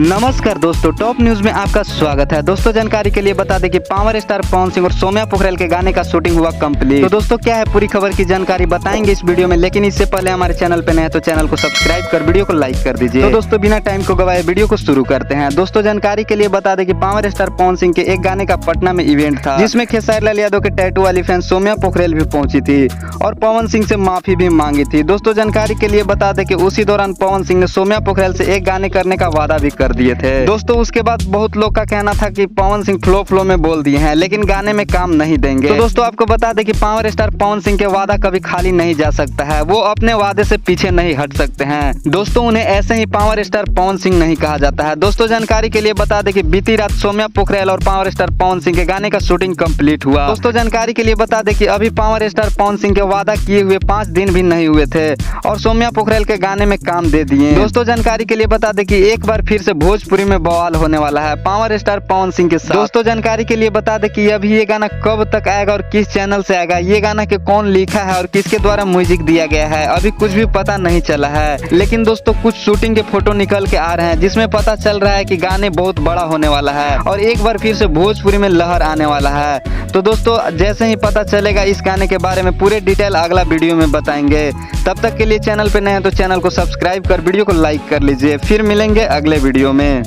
नमस्कार दोस्तों, top news में आपका स्वागत है। दोस्तों जानकारी के लिए बता दें कि पावर स्टार पवन सिंह और सौम्या पोखरेल के गाने का शूटिंग हुआ कंप्लीट। तो दोस्तों क्या है पूरी खबर की जानकारी बताएंगे इस वीडियो में, लेकिन इससे पहले हमारे चैनल पे नए हैं तो चैनल को सब्सक्राइब कर वीडियो को लाइक कर दीजिए। तो दोस्तों बिना टाइम को गवाए वीडियो को शुरू करते हैं। दोस्तों जानकारी के लिए बता दें कि पावर स्टार पवन सिंह के एक गाने का पटना में इवेंट था, जिसमें खेसारी लाल यादव के टैटू वाली फैन सौम्या पोखरेल भी पहुंची थी और पवन सिंह से माफी भी मांगी थी। दोस्तों जानकारी के लिए बता दें कि उसी दौरान पवन सिंह ने सौम्या पोखरेल से एक गाने करने का वादा भी कर दिए थे। दोस्तों उसके बाद बहुत लोग का कहना था कि पवन सिंह फ्लो में बोल दिए हैं, लेकिन गाने में काम नहीं देंगे। तो दोस्तों आपको बता दें कि पावर स्टार पवन सिंह के वादा कभी खाली नहीं जा सकता है, वो अपने वादे से पीछे नहीं हट सकते हैं। दोस्तों उन्हें ऐसे ही पावर स्टार पवन सिंह नहीं कहा जाता है। दोस्तों जानकारी के लिए बता दें कि बीती रात सौम्या पोखरेल और पावर स्टार पवन सिंह के गाने का शूटिंग कंप्लीट हुआ। दोस्तों जानकारी के लिए बता दें कि अभी पावर स्टार पवन सिंह के वादा किए हुए 5 दिन भी नहीं हुए थे और सौम्या पोखरेल के गाने में काम दे दिए। दोस्तों जानकारी के लिए बता दें कि एक बार फिर से भोजपुरी में बवाल होने वाला है पावर स्टार पवन सिंह के साथ। दोस्तों जानकारी के लिए बता दें कि अभी ये गाना कब तक आएगा और किस चैनल से आएगा, ये गाना के कौन लिखा है और किसके द्वारा म्यूजिक दिया गया है, अभी कुछ भी पता नहीं चला है। लेकिन दोस्तों कुछ शूटिंग के फोटो निकल के आ रहे हैं, जिसमें पता चल रहा है कि गाने बहुत बड़ा होने वाला है और एक बार फिर से भोजपुरी में लहर आने वाला है। तो दोस्तों जैसे ही पता चलेगा इस गाने के बारे में पूरे डिटेल अगला वीडियो में बताएंगे। तब तक के लिए चैनल पे नए हैं तो चैनल को सब्सक्राइब कर वीडियो को लाइक कर लीजिए। फिर मिलेंगे अगले वीडियो में।